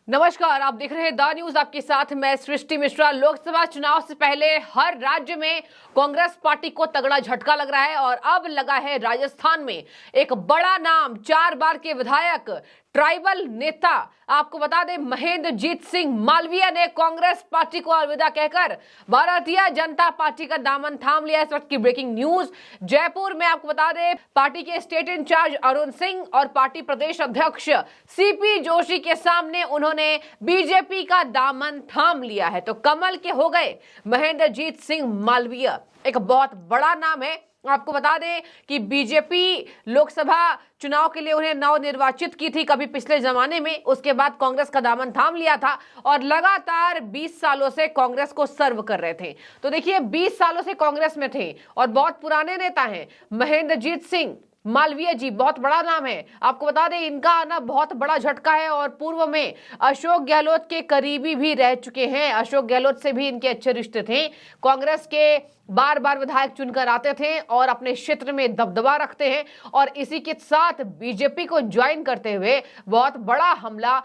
नमस्कार, आप देख रहे हैं द न्यूज। आपके साथ मैं सृष्टि मिश्रा। लोकसभा चुनाव से पहले हर राज्य में कांग्रेस पार्टी को तगड़ा झटका लग रहा है और अब लगा है राजस्थान में एक बड़ा नाम, 4 बार के विधायक, ट्राइबल नेता। आपको बता दें, महेंद्रजीत सिंह मालवीया ने कांग्रेस पार्टी को अलविदा कहकर भारतीय जनता पार्टी का दामन थाम लिया। इस वक्त की ब्रेकिंग न्यूज जयपुर में। आपको बता दें, पार्टी के स्टेट इंचार्ज अरुण सिंह और पार्टी प्रदेश अध्यक्ष सीपी जोशी के सामने उन्होंने बीजेपी का दामन थाम लिया है। तो कमल के हो गए महेंद्रजीत सिंह मालवीया। एक बहुत बड़ा नाम है। आपको बता दें कि बीजेपी लोकसभा चुनाव के लिए उन्हें नवनिर्वाचित की थी कभी पिछले जमाने में, उसके बाद कांग्रेस का दामन थाम लिया था और लगातार 20 सालों से कांग्रेस को सर्व कर रहे थे। तो देखिए, 20 सालों से कांग्रेस में थे और बहुत पुराने नेता हैं महेंद्रजीत सिंह मालवीया जी। बहुत बड़ा नाम है। आपको बता दें, इनका आना बहुत बड़ा झटका है और पूर्व में अशोक गहलोत के करीबी भी रह चुके हैं। अशोक गहलोत से भी इनके अच्छे रिश्ते थे। कांग्रेस के बार बार विधायक चुनकर आते थे और अपने क्षेत्र में दबदबा रखते हैं और इसी के साथ बीजेपी को ज्वाइन करते हुए बहुत बड़ा हमला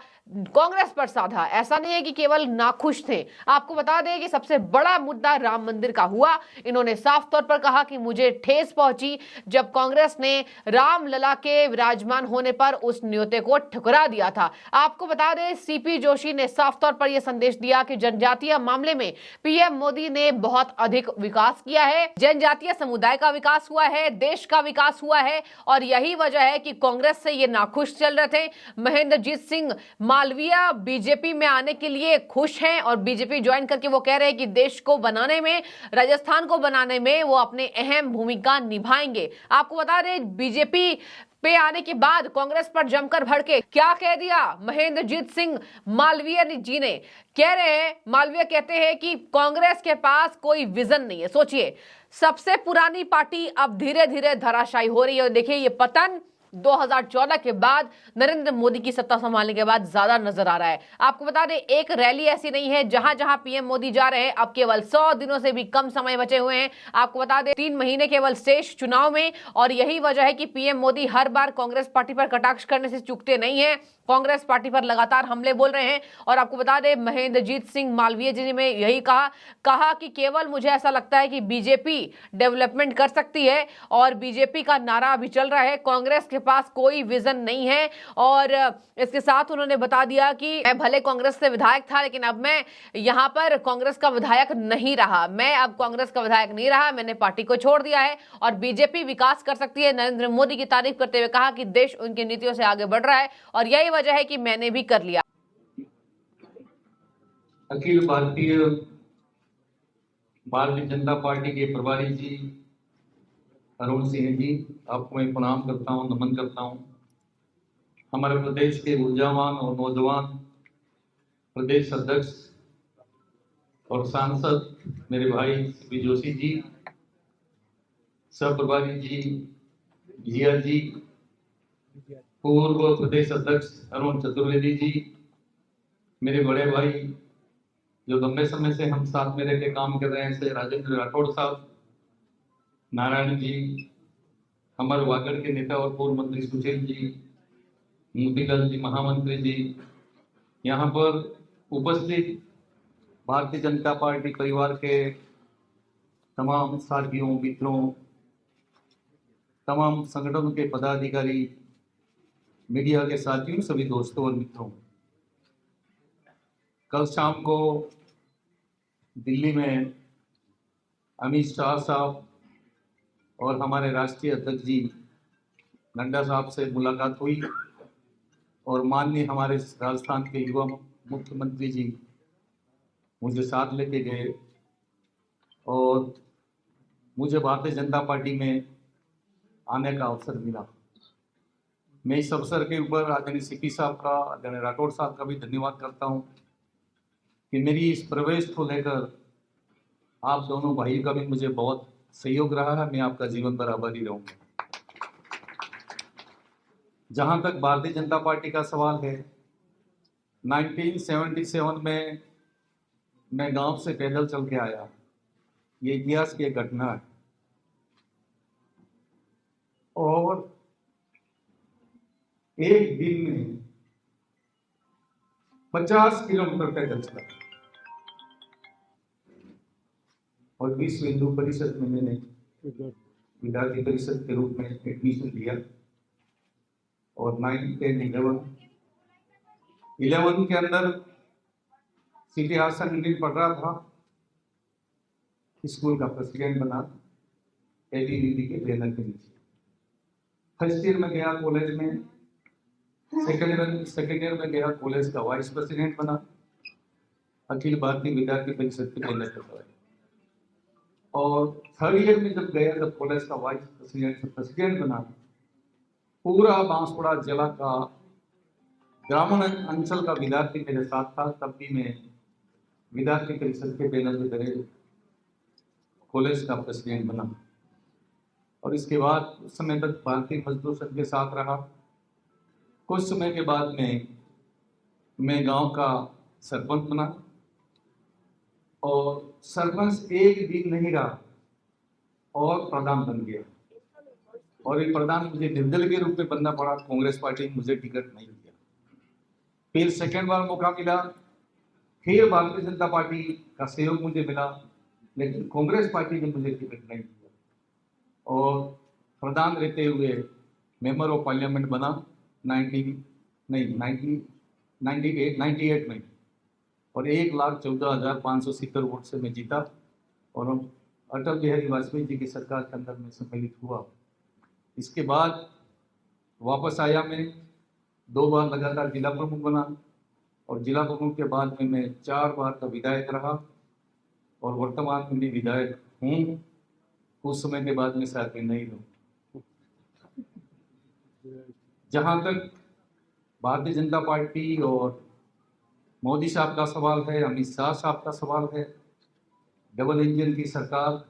कांग्रेस पर साधा। ऐसा नहीं है कि केवल नाखुश थे। आपको बता दें कि सबसे बड़ा मुद्दा राम मंदिर का हुआ। इन्होंने साफ तौर पर कहा कि मुझे ठेस पहुंची जब कांग्रेस ने रामलला के विराजमान होने पर उस न्योते को ठुकरा दिया था। आपको बता दें, सीपी जोशी ने साफ तौर पर यह संदेश दिया कि जनजातीय मामले में पीएम मोदी ने बहुत अधिक विकास किया है, जनजातीय समुदाय का विकास हुआ है, देश का विकास हुआ है और यही वजह है कि कांग्रेस से ये नाखुश चल रहे थे। महेंद्रजीत सिंह मालवीया बीजेपी में आने के लिए खुश हैं और बीजेपी ज्वाइन करके वो कह रहे हैं कि देश को बनाने में, राजस्थान को बनाने में वो अपने अहम भूमिका निभाएंगे। आपको बता दें, बीजेपी पे आने के बाद कांग्रेस पर जमकर भड़के। क्या कह दिया महेंद्रजीत सिंह मालवीया जी ने? कह रहे हैं, मालवीया कहते हैं कि कांग्रेस के पास कोई विजन नहीं है। सोचिए, सबसे पुरानी पार्टी अब धीरे धीरे धराशायी हो रही है। देखिए, ये पतन 2014 के बाद, नरेंद्र मोदी की सत्ता संभालने के बाद ज्यादा नजर आ रहा है। आपको बता दें, एक रैली ऐसी नहीं है जहां जहां पीएम मोदी जा रहे हैं। अब केवल 100 दिनों से भी कम समय बचे हुए हैं। आपको बता दें, 3 महीने केवल शेष चुनाव में और यही वजह है कि पीएम मोदी हर बार कांग्रेस पार्टी पर कटाक्ष करने से चूकते नहीं है। कांग्रेस पार्टी पर लगातार हमले बोल रहे हैं और आपको बता दें, महेंद्रजीत सिंह मालवीया जी ने यही कहा कि केवल मुझे ऐसा लगता है कि बीजेपी डेवलपमेंट कर सकती है और बीजेपी का नारा अभी चल रहा है, कांग्रेस के पास कोई विजन नहीं है। और इसके साथ उन्होंने बता दिया कि मैं भले कांग्रेस से विधायक था लेकिन अब मैं यहां पर कांग्रेस का विधायक नहीं रहा। मैं अब कांग्रेस का विधायक नहीं रहा, मैंने पार्टी को छोड़ दिया है और बीजेपी विकास कर सकती है। नरेंद्र मोदी की तारीफ करते हुए कहा कि देश उनकी नीतियों से आगे बढ़ रहा है और यही वजह है कि मैंने भी कर लिया। अखिल भारतीय जनता पार्टी के प्रभारी जी अरुण सिंह जी, आपको मैं प्रणाम करता हूं, नमन करता हूं। हमारे प्रदेश के ऊर्जावान और नौजवान प्रदेश अध्यक्ष और सांसद मेरे भाई सीपी जोशी जी, सह प्रभारी जी जिया जी, पूर्व प्रदेश अध्यक्ष अरुण चतुर्वेदी जी, मेरे बड़े भाई जो लंबे समय से हम साथ में रहकर काम कर रहे हैं, से राजेंद्र राठौड़ साहब, नारायण जी, हमारे वागड़ के नेता और पूर्व मंत्री सुशील जी, मोतीलाल जी, महामंत्री जी, यहाँ पर उपस्थित भारतीय जनता पार्टी परिवार के तमाम साथियों, मित्रों, तमाम संगठनों के पदाधिकारी, मीडिया के साथियों, सभी दोस्तों और मित्रों, कल शाम को दिल्ली में अमित शाह साहब और हमारे राष्ट्रीय अध्यक्ष जी नड्डा साहब से मुलाकात हुई और माननीय हमारे राजस्थान के युवा मुख्यमंत्री जी मुझे साथ लेके गए और मुझे भारतीय जनता पार्टी में आने का अवसर मिला। मैं इस अवसर के ऊपर आदरणीय सीपी साहब का, आदरणीय राठौड़ साहब का भी धन्यवाद करता हूं कि मेरी इस प्रवेश को लेकर आप दोनों भाइयों का भी मुझे बहुत सहयोग रहा है। मैं आपका जीवन भर आभारी रहूंगा। जहां तक भारतीय जनता पार्टी का सवाल है, 1977 में मैं गांव से पैदल चल के आया। ये इतिहास की एक घटना है और एक दिन में 50 किलोमीटर पैदल चला और विश्व हिंदू परिषद में मैंने विद्यार्थी परिषद के रूप में एडमिशन लिया और 9, 10, 11 के अंदर सिटी हासन इंडियन पढ़ रहा था, स्कूल का प्रेसिडेंट बना एबीवीपी के बैनर के नीचे। फर्स्ट ईयर में गया कॉलेज में, सेकेंड ईयर में गया कॉलेज का वाइस प्रेसिडेंट बना, अखिल भारतीय विद्यार्थी परिषद के बैनर पर। और थर्ड ईयर में जब गया, जब कॉलेज का वाइस प्रेसिडेंट बना, पूरा बांसवाड़ा जिला का ग्रामीण अंचल का विद्यार्थी मेरे साथ था। तब भी मैं विद्यार्थी परिषद के बैनर के जरिए कॉलेज का प्रेसिडेंट बना और इसके बाद उस समय तक भारतीय मजदूर संघ के साथ रहा। कुछ समय के बाद में मैं गांव का सरपंच बना और सरपंच एक दिन नहीं रहा और प्रधान बन गया और ये प्रधान मुझे निर्दल के रूप में बनना पड़ा। कांग्रेस पार्टी ने मुझे टिकट नहीं दिया। फिर सेकेंड बार मौका मिला, फिर भारतीय जनता पार्टी का सहयोग मुझे मिला, लेकिन कांग्रेस पार्टी ने मुझे टिकट नहीं दिया और प्रधान रहते हुए मेंबर ऑफ पार्लियामेंट बना 98 में और 1,14,570 वोट से मैं जीता और अटल बिहारी वाजपेयी जी की सरकार के अंदर में सम्मिलित हुआ। इसके बाद वापस आया, मैं 2 बार लगातार जिला प्रमुख बना और जिला प्रमुख के बाद में मैं 4 बार का विधायक रहा और वर्तमान में भी विधायक हूँ। कुछ समय के बाद में शायद मैं नहीं रहूँ। जहाँ तक भारतीय जनता पार्टी और मोदी साहब का सवाल है, अमित शाह साहब का सवाल है, डबल इंजन की सरकार,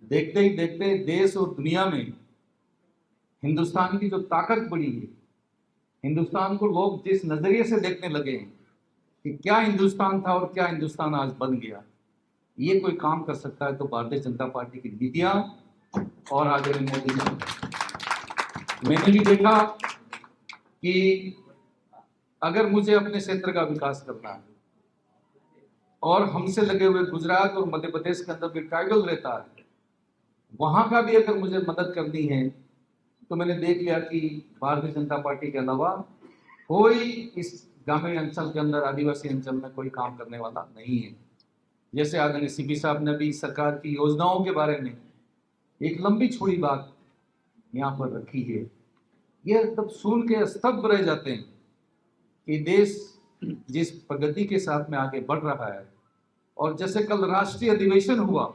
देखते ही देखते देश और दुनिया में हिंदुस्तान की जो ताकत बढ़ी है, हिंदुस्तान को लोग जिस नजरिए से देखने लगे हैं कि क्या हिंदुस्तान था और क्या हिंदुस्तान आज बन गया, ये कोई काम कर सकता है तो भारतीय जनता पार्टी की नीतियां और आदरणीय मोदी जी। मैंने भी देखा कि अगर मुझे अपने क्षेत्र का विकास करना है और हमसे लगे हुए गुजरात और मध्य प्रदेश के अंदर भी ट्राइबल रहता है, वहां का भी अगर मुझे मदद करनी है तो मैंने देख लिया कि भारतीय जनता पार्टी के अलावा कोई इस ग्रामीण अंचल के अंदर, आदिवासी अंचल में कोई काम करने वाला नहीं है। जैसे आदरणीय सीपी साहब ने भी सरकार की योजनाओं के बारे में एक लंबी चौड़ी बात यहाँ पर रखी है। ये तब सुन के स्तब्ध रह जाते हैं कि देश जिस प्रगति के साथ में आगे बढ़ रहा है। और जैसे कल राष्ट्रीय अधिवेशन हुआ,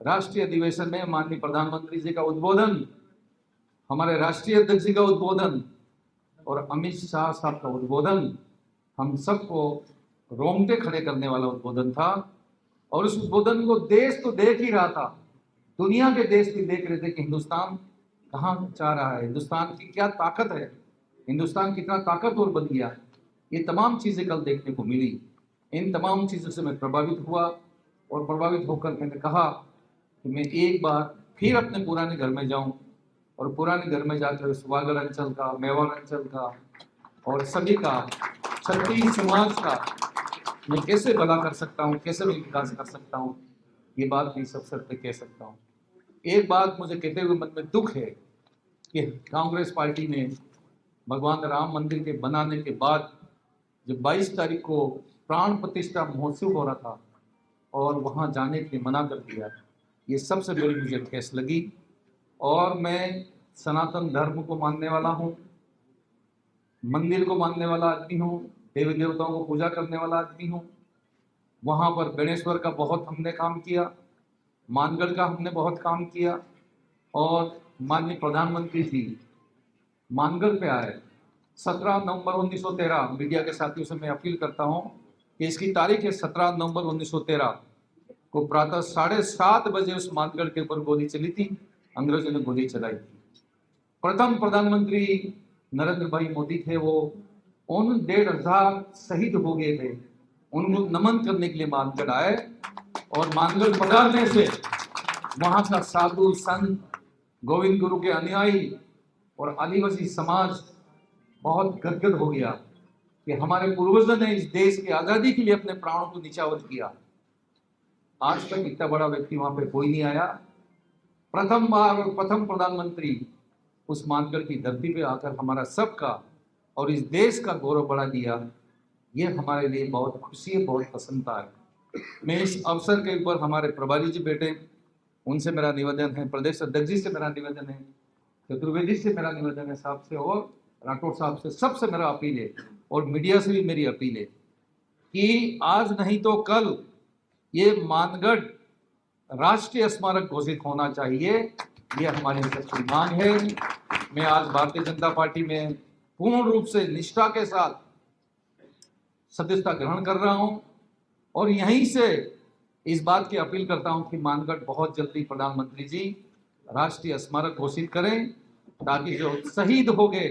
राष्ट्रीय अधिवेशन में माननीय प्रधानमंत्री जी का उद्बोधन, हमारे राष्ट्रीय अध्यक्ष जी का उद्बोधन और अमित शाह साहब का उद्बोधन हम सबको रोंगटे खड़े करने वाला उद्बोधन था। और उस उद्बोधन को देश तो देख ही रहा था, दुनिया के देश भी देख रहे थे कि हिंदुस्तान कहाँ जा रहा है, हिंदुस्तान की क्या ताकत है, हिंदुस्तान कितना ताकतवर बन गया। ये तमाम चीज़ें कल देखने को मिली। इन तमाम चीज़ों से मैं प्रभावित हुआ और प्रभावित होकर मैंने कहा कि मैं एक बार फिर अपने पुराने घर में जाऊं और पुराने घर में जाकर सुवागढ़ अंचल का, मेवाड़ अंचल का और सभी का, क्षत्रिय समाज का मैं कैसे भला कर सकता हूँ, कैसे मैं विकास कर सकता हूँ, ये बात मैं इस अवसर पर कह सकता हूँ। एक बात मुझे कहते हुए मन में दुख है कि कांग्रेस पार्टी ने भगवान राम मंदिर के बनाने के बाद जब 22 तारीख को प्राण प्रतिष्ठा महोत्सव हो रहा था और वहाँ जाने के लिए मना कर दिया, ये सबसे बड़ी मुझे ठेस लगी। और मैं सनातन धर्म को मानने वाला हूँ, मंदिर को मानने वाला आदमी हूँ, देवी देवताओं को पूजा करने वाला आदमी हूँ। वहाँ पर गणेश्वर का बहुत हमने काम किया, मानगढ़ का हमने बहुत काम किया और माननीय प्रधानमंत्री जी मानगढ़ पे आए 17 नवंबर 1913। मीडिया के साथियों से मैं अपील करता हूँ कि इसकी तारीख है 17 नवंबर 1913 को प्रातः 7:30 बजे उस मानगढ़ के ऊपर गोली चली थी, अंग्रेजों ने गोली चलाई थी। प्रथम प्रधानमंत्री नरेंद्र भाई मोदी थे, वो उन 1,500 शहीद हो गए थे, उनको नमन करने के लिए मानगढ़ आए और मानगढ़ पधारने से वहां का साधु संत, गोविंद गुरु के अनुयायी और आदिवासी समाज बहुत गदगद हो गया कि हमारे पूर्वजों ने इस देश की आजादी के लिए अपने प्राणों को निछावर किया। आज तक इतना बड़ा व्यक्ति वहां पे कोई नहीं आया। प्रथम बार प्रथम प्रधानमंत्री उस मानगढ़ की धरती पे आकर हमारा सबका और इस देश का गौरव बढ़ा दिया। ये हमारे लिए बहुत खुशी है, बहुत प्रसन्नता है। मैं इस अवसर के ऊपर हमारे प्रभारी जी बैठे, उनसे मेरा निवेदन है, प्रदेश अध्यक्ष जी से मेरा निवेदन है, चतुर्वेदी से मेरा निवेदन है, साहब से और राठौर साहब से, सबसे मेरा अपील है और मीडिया से भी मेरी अपील है कि आज नहीं तो कल ये मानगढ़ राष्ट्रीय स्मारक घोषित होना चाहिए। ये हमारी सबकी मांग है। मैं आज भारतीय जनता पार्टी में पूर्ण रूप से निष्ठा के साथ सदस्यता ग्रहण कर रहा हूं और यहीं से इस बात की अपील करता हूं कि मानगढ़ बहुत जल्दी प्रधानमंत्री जी राष्ट्रीय स्मारक घोषित करें, ताकि जो शहीद हो गए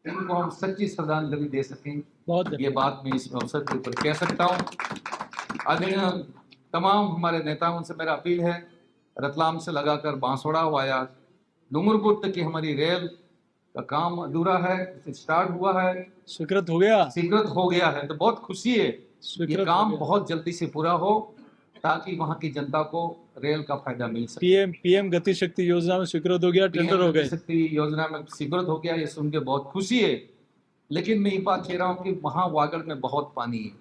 उनको हम सच्ची श्रद्धांजलि दे सकें। ये बात मैं इस अवसर के ऊपर कह सकता हूं। आदरणीय तमाम हमारे नेताओं से मेरा अपील है, रतलाम से लगाकर बांसवाड़ा वाया डूंगरपुर तक की हमारी रेल का काम अधूरा है, स्टार्ट हुआ है, स्वीकृत हो गया है, तो बहुत खुशी है। ये काम बहुत जल्दी से पूरा हो ताकि वहां की जनता को रेल का फायदा मिल सके। पीएम गति शक्ति योजना में स्वीकृत हो गया, टेंडर हो गए, शक्ति योजना में स्वीकृत हो गया, ये सुन के बहुत खुशी है। लेकिन मैं ये बात कह रहा हूँ कि वहाँ वागड़ में बहुत पानी है,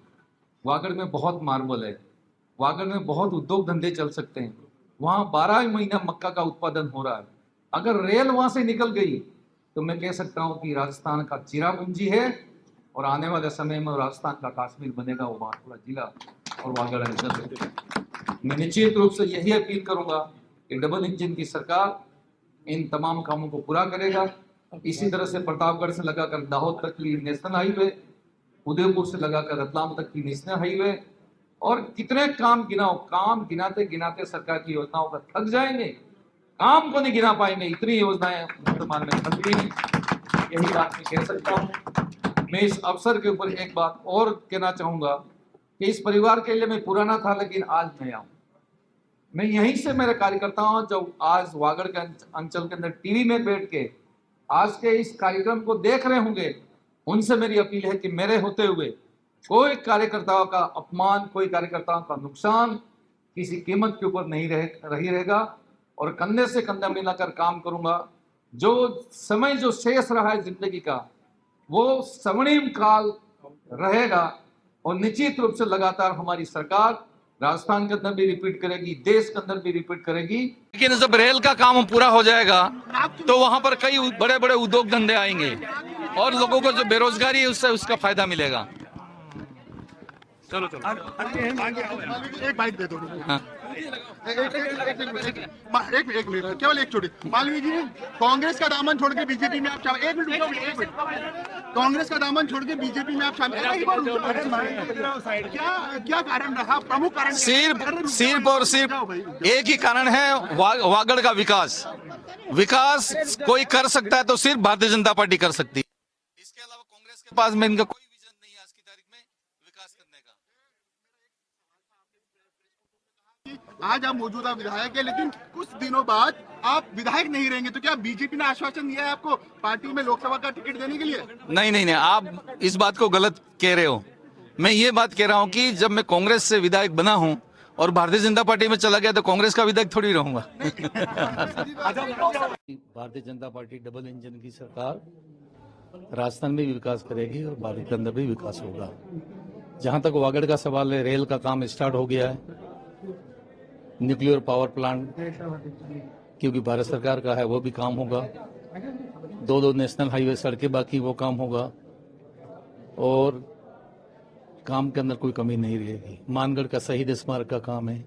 वागड़ में बहुत मार्बल है, वागड़ में बहुत उद्योग धंधे चल सकते हैं। वहाँ 12 महीना मक्का का उत्पादन हो रहा है। अगर रेल वहां से निकल गई तो मैं कह सकता हूँ कि राजस्थान का चिरापुंजी है और आने वाले समय में राजस्थान का कश्मीर बनेगा, वो बांसवाड़ा जिला और वागड़ अंचल। मैं निश्चित रूप से यही अपील करूंगा कि डबल इंजन की सरकार इन तमाम कामों को पूरा करेगा। इसी तरह से प्रतापगढ़ से लगाकर दाहोद तक की नेशनल हाईवे, उदयपुर से लगाकर रतलाम तक की नेशनल हाईवे, और कितने काम गिनाओ, काम गिनाते गिनाते सरकार की योजनाओं का थक जाएंगे, काम को नहीं गिना पाएंगे, इतनी योजनाएं वर्तमान में चल रही हैं। यही बात मैं कह सकता हूँ। मैं इस अवसर के ऊपर एक बात और कहना चाहूंगा कि इस परिवार के लिए मैं पुराना था लेकिन आज नया हूं। मैं यहीं से मेरे कार्यकर्ता हूं जो आज वागड़ के अंचल के अंदर टीवी में बैठ के आज के इस कार्यक्रम को देख रहे होंगे, उनसे मेरी अपील है कि मेरे होते हुए कोई कार्यकर्ताओं का अपमान, कोई कार्यकर्ताओं का नुकसान किसी कीमत के ऊपर नहीं रहेगा और कंधे से कंधा मिलाकर काम करूंगा। जो समय जो शेष रहा है जिंदगी का वो स्वर्णिम काल रहेगा और निश्चित रूप से लगातार हमारी सरकार राजस्थान के अंदर भी रिपीट करेगी, देश के अंदर भी रिपीट करेगी। लेकिन जब रेल का काम पूरा हो जाएगा तो वहां पर कई बड़े बड़े उद्योग धंधे आएंगे और लोगों को जो बेरोजगारी है उससे उसका फायदा मिलेगा। चलो एक बाइट दे दो। हाँ। एक मिनट, केवल एक छोटी। मालवीय जी, कांग्रेस का दामन छोड़ के बीजेपी में आप शामिल, एक मिनट, कांग्रेस का दामन छोड़ के बीजेपी में आप शामिल, क्या कारण रहा, प्रमुख कारण? सिर्फ और सिर्फ एक ही कारण है, वागड़ का विकास। विकास कोई कर सकता है तो सिर्फ भारतीय जनता पार्टी कर सकती है। इसके अलावा कांग्रेस के पास में इनका कोई विजन नहीं है आज की तारीख में विकास करने का। आज आप मौजूदा विधायक है लेकिन कुछ दिनों बाद आप विधायक नहीं रहेंगे, तो क्या बीजेपी ने आश्वासन दिया है आपको पार्टी में लोकसभा का टिकट देने के लिए? नहीं, आप इस बात को गलत कह रहे हो। मैं ये बात कह रहा हूँ कि जब मैं कांग्रेस से विधायक बना हूँ और भारतीय जनता पार्टी में चला गया तो कांग्रेस का विधायक थोड़ी रहूंगा। Bharatiya Janata party double engine की सरकार राजस्थान में भी विकास करेगी और भारत के अंदर भी विकास होगा। जहां तक वागड़ का सवाल है, रेल का काम स्टार्ट हो गया है, न्यूक्लियर पावर प्लांट क्योंकि भारत सरकार का है वो भी काम होगा, दो नेशनल हाईवे सड़कें बाकी वो काम होगा और काम के अंदर कोई कमी नहीं रहेगी। मानगढ़ का शहीद स्मारक का काम है,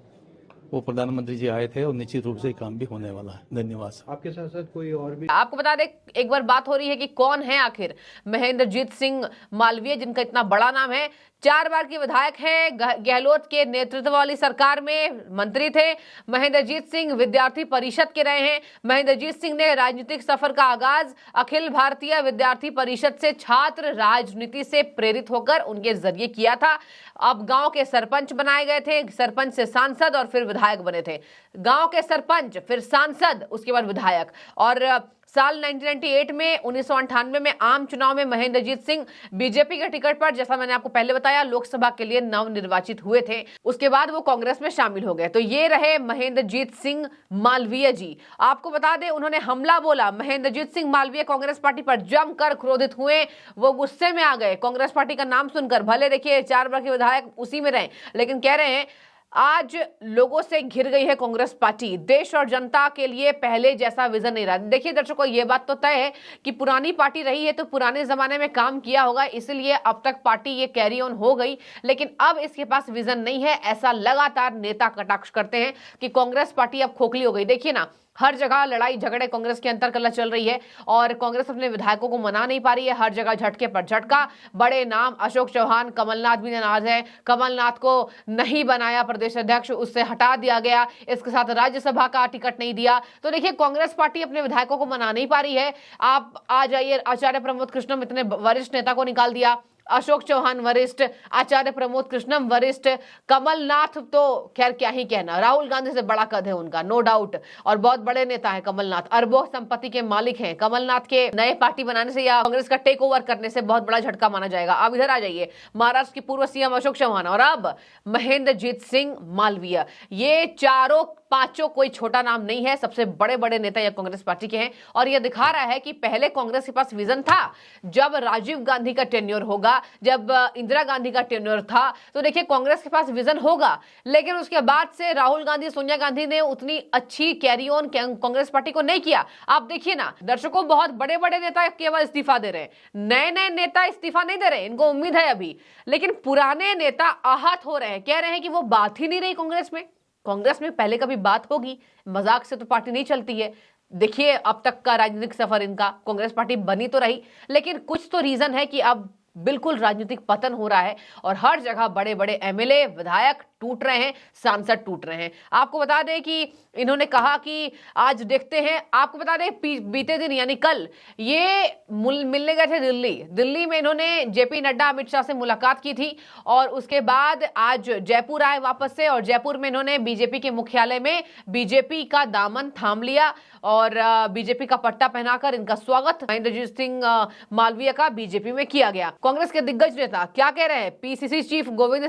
वो प्रधानमंत्री जी आए थे और निश्चित रूप से ये काम भी होने वाला है। धन्यवाद। आपके साथ साथ कोई और भी? आपको बता दें, एक बार बात हो रही है कि कौन है आखिर महेंद्रजीत सिंह मालवीय, जिनका इतना बड़ा नाम है। 4 बार के विधायक हैं, गहलोत के नेतृत्व वाली सरकार में मंत्री थे। महेंद्रजीत सिंह विद्यार्थी परिषद के रहे हैं। महेंद्रजीत सिंह ने राजनीतिक सफर का आगाज अखिल भारतीय विद्यार्थी परिषद से छात्र राजनीति से प्रेरित होकर उनके जरिए किया था। अब गांव के सरपंच बनाए गए थे, सरपंच से सांसद और फिर विधायक बने थे। गांव के सरपंच, फिर सांसद, उसके बाद विधायक। और साल 1998 में 1998 में आम चुनाव में महेंद्रजीत सिंह बीजेपी के टिकट पर, जैसा मैंने आपको पहले बताया, लोकसभा के लिए नवनिर्वाचित हुए थे। उसके बाद वो कांग्रेस में शामिल हो गए। तो ये रहे महेंद्रजीत सिंह मालवीय जी। आपको बता दें, उन्होंने हमला बोला। महेंद्रजीत सिंह मालवीय कांग्रेस पार्टी पर जमकर क्रोधित हुए, वो गुस्से में आ गए कांग्रेस पार्टी का नाम सुनकर। भले देखिए 4 बार के विधायक उसी में रहे, लेकिन कह रहे हैं आज लोगों से घिर गई है कांग्रेस पार्टी। देश और जनता के लिए पहले जैसा विजन नहीं रहा। देखिए दर्शकों, ये बात तो तय है कि पुरानी पार्टी रही है तो पुराने जमाने में काम किया होगा, इसलिए अब तक पार्टी ये कैरी ऑन हो गई। लेकिन अब इसके पास विजन नहीं है, ऐसा लगातार नेता कटाक्ष करते हैं कि कांग्रेस पार्टी अब खोखली हो गई। देखिए ना, हर जगह लड़ाई झगड़े कांग्रेस के अंतर कलह चल रही है और कांग्रेस अपने विधायकों को मना नहीं पा रही है। हर जगह झटके पर झटका। बड़े नाम अशोक चौहान, कमलनाथ भी नाराज है। कमलनाथ को नहीं बनाया प्रदेश अध्यक्ष, उससे हटा दिया गया। इसके साथ राज्यसभा का टिकट नहीं दिया। तो देखिए, कांग्रेस पार्टी अपने विधायकों को मना नहीं पा रही है। आप आ जाइए, आचार्य प्रमोद कृष्णम इतने वरिष्ठ नेता को निकाल दिया, अशोक चौहान वरिष्ठ, आचार्य प्रमोद कृष्णम वरिष्ठ, कमलनाथ तो खैर क्या ही कहना, राहुल गांधी से बड़ा कद है उनका, नो डाउट, और बहुत बड़े नेता है कमलनाथ, अरबों संपत्ति के मालिक हैं। कमलनाथ के नए पार्टी बनाने से या कांग्रेस का टेक ओवर करने से बहुत बड़ा झटका माना जाएगा। अब इधर आ जाइए, महाराष्ट्र के पूर्व सीएम अशोक चौहान और अब महेंद्रजीत सिंह मालवीय, ये चारों पांचों कोई छोटा नाम नहीं है, सबसे बड़े बड़े नेता या कांग्रेस पार्टी के हैं। और यह दिखा रहा है कि पहले कांग्रेस के पास विजन था। जब राजीव गांधी का टेन्योर होगा, जब इंदिरा गांधी का टेन्योर था, तो देखिए कांग्रेस के पास विजन होगा। लेकिन उसके बाद से राहुल गांधी, सोनिया गांधी ने उतनी अच्छी कैरी ऑन कांग्रेस पार्टी को नहीं किया। आप देखिए ना दर्शकों, बहुत बड़े बड़े नेता केवल इस्तीफा दे रहे हैं, नए नए नेता इस्तीफा नहीं दे रहे, इनको उम्मीद है अभी। लेकिन पुराने नेता आहत हो रहे हैं, कह रहे हैं कि वो बात ही नहीं रही कांग्रेस में। कांग्रेस में पहले कभी बात होगी, मजाक से तो पार्टी नहीं चलती है। देखिए अब तक का राजनीतिक सफर इनका, कांग्रेस पार्टी बनी तो रही, लेकिन कुछ तो रीजन है कि अब बिल्कुल राजनीतिक पतन हो रहा है और हर जगह बड़े बड़े एमएलए विधायक टूट रहे हैं, सांसद टूट रहे हैं। आपको बता दें कि इन्होंने कहा कि आज देखते हैं, आपको बता दें बीते दिन यानी कल ये मिलने गए थे दिल्ली में। इन्होंने जेपी नड्डा, अमित शाह से मुलाकात की थी और उसके बाद आज जयपुर आए वापस से, और जयपुर में इन्होंने बीजेपी के मुख्यालय में बीजेपी का दामन थाम लिया और बीजेपी का पट्टा पहनाकर इनका स्वागत महेंद्रजीत सिंह मालवीय का बीजेपी में किया गया। कांग्रेस के दिग्गज नेता क्या कह रहे हैं? पीसीसी चीफ गोविंद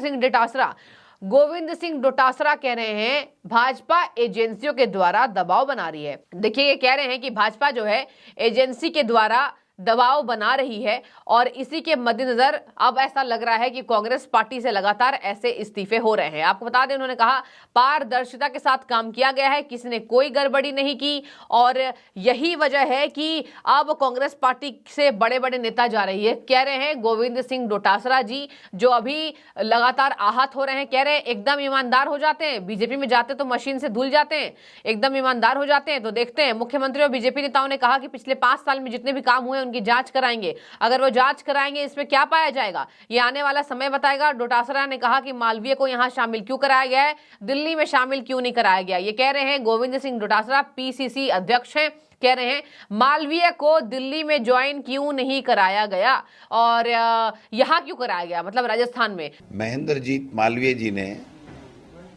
सिंह डोटासरा कह रहे हैं भाजपा एजेंसियों के द्वारा दबाव बना रही है। देखिए, ये कह रहे हैं कि भाजपा जो है एजेंसी के द्वारा दबाव बना रही है और इसी के मद्देनजर अब ऐसा लग रहा है कि कांग्रेस पार्टी से लगातार ऐसे इस्तीफे हो रहे हैं। आपको बता दें, उन्होंने कहा पारदर्शिता के साथ काम किया गया है, किसी ने कोई गड़बड़ी नहीं की और यही वजह है कि अब कांग्रेस पार्टी से बड़े बड़े नेता जा रही है। कह रहे हैं गोविंद सिंह डोटासरा जी, जो अभी लगातार आहत हो रहे हैं, कह रहे हैं एकदम ईमानदार हो जाते हैं, बीजेपी में जाते तो मशीन से धुल जाते हैं, एकदम ईमानदार हो जाते हैं। तो देखते हैं, मुख्यमंत्री और बीजेपी नेताओं ने कहा कि पिछले 5 साल में जितने भी काम हुए उनकी जांच कराएंगे। अगर वो जांच कराएंगे, इसमें क्या पाया जाएगा ये आने वाला समय बताएगा। डोटासरा ने कहा कि मालवीय को यहां शामिल क्यों कराया गया है, दिल्ली में शामिल क्यों नहीं कराया गया। ये कह रहे हैं गोविंद सिंह डोटासरा, पीसीसी अध्यक्ष हैं, कह रहे हैं मालवीय को दिल्ली में ज्वाइन क्यों नहीं कराया गया और यहां क्यों कराया गया, मतलब राजस्थान में। महेंद्रजीत मालवीय जी ने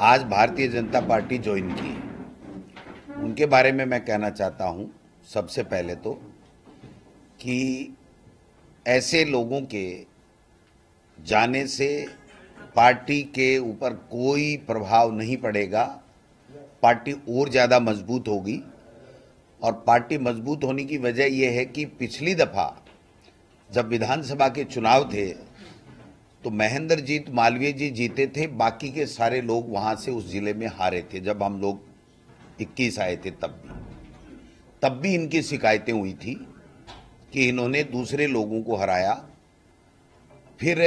आज भारतीय जनता पार्टी ज्वाइन की। उनके बारे में मैं कहना चाहता हूं सबसे पहले तो कि ऐसे लोगों के जाने से पार्टी के ऊपर कोई प्रभाव नहीं पड़ेगा, पार्टी और ज़्यादा मजबूत होगी। और पार्टी मजबूत होने की वजह यह है कि पिछली दफ़ा जब विधानसभा के चुनाव थे तो महेंद्रजीत मालवीय जी जीते थे, बाकी के सारे लोग वहाँ से उस ज़िले में हारे थे। जब हम लोग 21 आए थे तब भी इनकी शिकायतें हुई थी कि इन्होंने दूसरे लोगों को हराया। फिर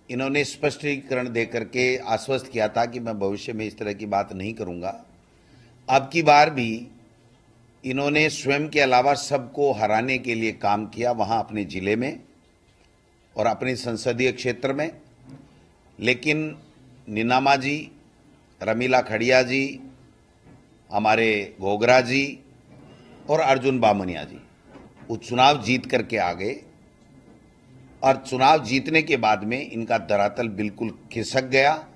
इन्होंने स्पष्टीकरण देकर के आश्वस्त किया था कि मैं भविष्य में इस तरह की बात नहीं करूंगा। अब की बार भी इन्होंने स्वयं के अलावा सबको हराने के लिए काम किया, वहां अपने जिले में और अपने संसदीय क्षेत्र में। लेकिन निनामा जी, रमीला खड़िया जी, हमारे घोगरा जी और अर्जुन बामनिया जी वो चुनाव जीत करके आ गए और चुनाव जीतने के बाद में इनका धरातल बिल्कुल खिसक गया,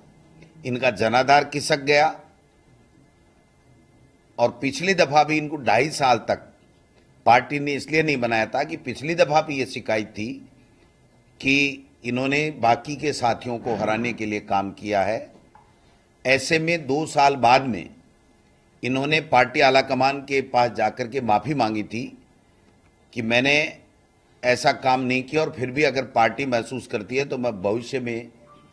इनका जनाधार खिसक गया। और पिछली दफा भी इनको 2.5 साल तक पार्टी ने इसलिए नहीं बनाया था कि पिछली दफा भी ये शिकायत थी कि इन्होंने बाकी के साथियों को हराने के लिए काम किया है। ऐसे में 2 साल बाद में इन्होंने पार्टी आलाकमान के पास जाकर के माफ़ी मांगी थी कि मैंने ऐसा काम नहीं किया और फिर भी अगर पार्टी महसूस करती है तो मैं भविष्य में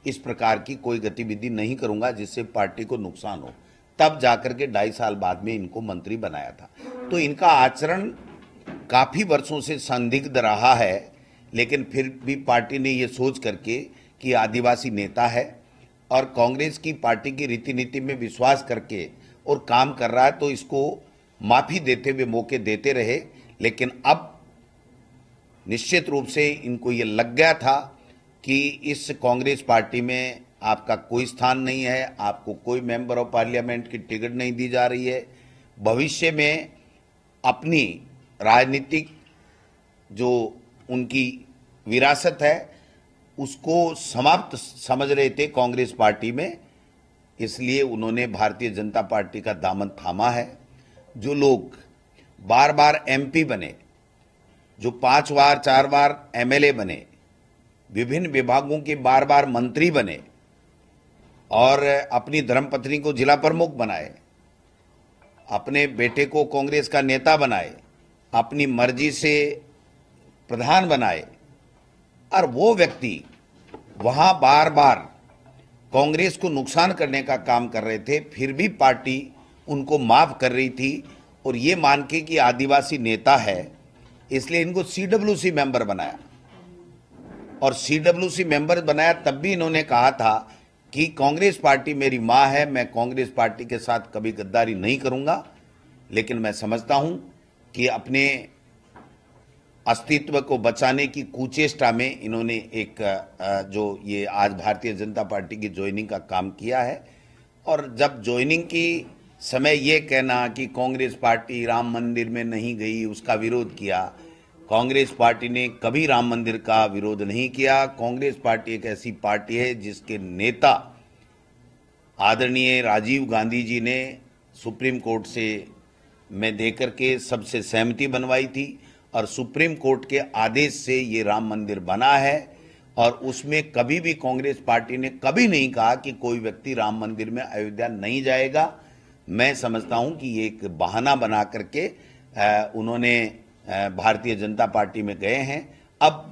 इस प्रकार की कोई गतिविधि नहीं करूंगा जिससे पार्टी को नुकसान हो। तब जाकर के 2.5 साल बाद में इनको मंत्री बनाया था। तो इनका आचरण काफ़ी वर्षों से संदिग्ध रहा है, लेकिन फिर भी पार्टी ने ये सोच करके कि आदिवासी नेता है और कांग्रेस की पार्टी की रीति नीति में विश्वास करके और काम कर रहा है, तो इसको माफ़ी देते हुए मौके देते रहे। लेकिन अब निश्चित रूप से इनको ये लग गया था कि इस कांग्रेस पार्टी में आपका कोई स्थान नहीं है, आपको कोई मेंबर ऑफ पार्लियामेंट की टिकट नहीं दी जा रही है। भविष्य में अपनी राजनीतिक जो उनकी विरासत है उसको समाप्त समझ रहे थे कांग्रेस पार्टी में, इसलिए उन्होंने भारतीय जनता पार्टी का दामन थामा है। जो लोग बार बार एमपी बने, जो 5 बार 4 बार एमएलए बने, विभिन्न विभागों के बार बार मंत्री बने और अपनी धर्मपत्नी को जिला प्रमुख बनाए, अपने बेटे को कांग्रेस का नेता बनाए, अपनी मर्जी से प्रधान बनाए, और वो व्यक्ति वहां बार बार कांग्रेस को नुकसान करने का काम कर रहे थे, फिर भी पार्टी उनको माफ कर रही थी और ये मान के कि आदिवासी नेता है इसलिए इनको सीडब्ल्यूसी मेंबर बनाया। और सीडब्ल्यूसी मेंबर बनाया तब भी इन्होंने कहा था कि कांग्रेस पार्टी मेरी मां है, मैं कांग्रेस पार्टी के साथ कभी गद्दारी नहीं करूंगा। लेकिन मैं समझता हूं कि अपने अस्तित्व को बचाने की कुचेष्टा में इन्होंने एक जो ये आज भारतीय जनता पार्टी की ज्वाइनिंग का काम किया है। और जब ज्वाइनिंग की समय ये कहना कि कांग्रेस पार्टी राम मंदिर में नहीं गई, उसका विरोध किया, कांग्रेस पार्टी ने कभी राम मंदिर का विरोध नहीं किया। कांग्रेस पार्टी एक ऐसी पार्टी है जिसके नेता आदरणीय राजीव गांधी जी ने सुप्रीम कोर्ट से में देकर के सबसे सहमति बनवाई थी और सुप्रीम कोर्ट के आदेश से ये राम मंदिर बना है। और उसमें कभी भी कांग्रेस पार्टी ने कभी नहीं कहा कि कोई व्यक्ति राम मंदिर में अयोध्या नहीं जाएगा। मैं समझता हूं कि ये एक बहाना बना करके उन्होंने भारतीय जनता पार्टी में गए हैं। अब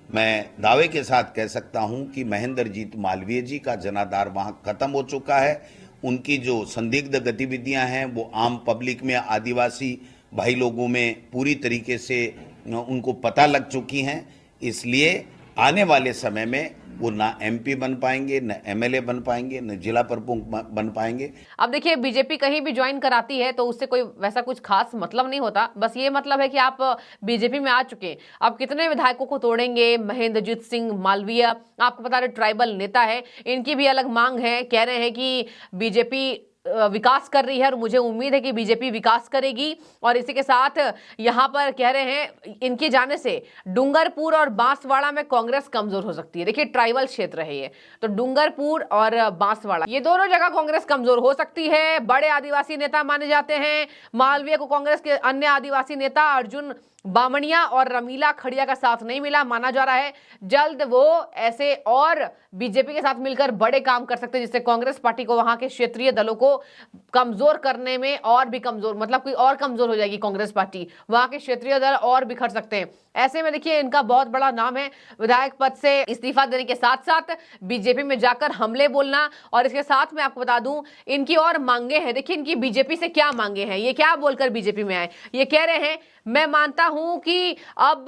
मैं दावे के साथ कह सकता हूं कि महेंद्रजीत मालवीय जी का जनाधार वहां खत्म हो चुका है। उनकी जो संदिग्ध गतिविधियां हैं वो आम पब्लिक में, आदिवासी भाई लोगों में पूरी तरीके से उनको पता लग चुकी हैं। इसलिए आने वाले समय में वो ना एमपी बन पाएंगे, न एमएलए बन पाएंगे, न जिला प्रमुख बन पाएंगे। अब देखिए, बीजेपी कहीं भी ज्वाइन कराती है तो उससे कोई वैसा कुछ खास मतलब नहीं होता। बस ये मतलब है कि आप बीजेपी में आ चुके हैं। अब कितने विधायकों को तोड़ेंगे? महेंद्रजीत सिंह मालवीय आपको बता रहे ट्राइबल नेता है, इनकी भी अलग मांग है। कह रहे हैं कि बीजेपी विकास कर रही है और मुझे उम्मीद है कि बीजेपी विकास करेगी। और इसी के साथ यहां पर कह रहे हैं इनके जाने से डूंगरपुर और बांसवाड़ा में कांग्रेस कमजोर हो सकती है। देखिए, ट्राइबल क्षेत्र है ये, तो डूंगरपुर और बांसवाड़ा ये दोनों जगह कांग्रेस कमजोर हो सकती है। बड़े आदिवासी नेता माने जाते हैं। मालवीय को कांग्रेस के अन्य आदिवासी नेता अर्जुन बामणिया और रमीला खड़िया का साथ नहीं मिला, माना जा रहा है जल्द वो ऐसे और बीजेपी के साथ मिलकर बड़े काम कर सकते हैं जिससे कांग्रेस पार्टी को वहां के क्षेत्रीय दलों को कमजोर करने में और भी कमजोर, मतलब कोई और कमजोर हो जाएगी कांग्रेस पार्टी, वहां के क्षेत्रीय दल और बिखर सकते हैं। ऐसे में देखिए, इनका बहुत बड़ा नाम है विधायक पद से इस्तीफा देने के साथ साथ बीजेपी में जाकर हमले बोलना। और इसके साथ मैं आपको बता दूं इनकी और मांगे हैं। देखिए, इनकी बीजेपी से क्या मांगे हैं, ये क्या बोलकर बीजेपी में आए। ये कह रहे हैं, मैं मानता हूं कि अब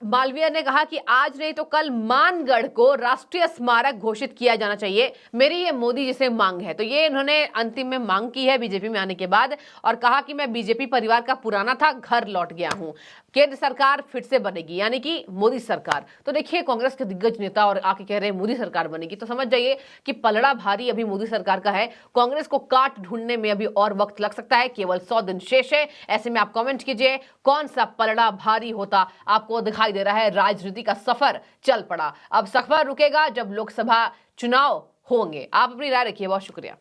मालवीय ने कहा कि आज नहीं तो कल मानगढ़ को राष्ट्रीय स्मारक घोषित किया जाना चाहिए, मेरी ये मोदी जी से मांग है। तो ये इन्होंने अंतिम में मांग की है बीजेपी में आने के बाद, और कहा कि मैं बीजेपी परिवार का पुराना था, घर लौट गया हूं। केंद्र सरकार फिर से बनेगी, यानी कि मोदी सरकार। तो देखिए, कांग्रेस के दिग्गज नेता और आके कह रहे हैं मोदी सरकार बनेगी, तो समझ जाइए कि पलड़ा भारी अभी मोदी सरकार का है। कांग्रेस को काट ढूंढने में अभी और वक्त लग सकता है, केवल 100 दिन शेष है। ऐसे में आप कमेंट कीजिए कौन सा पलड़ा भारी होता आपको दिखाई दे रहा है। राजनीति का सफर चल पड़ा, अब सफर रुकेगा जब लोकसभा चुनाव होंगे। आप अपनी राय रखिए। बहुत शुक्रिया।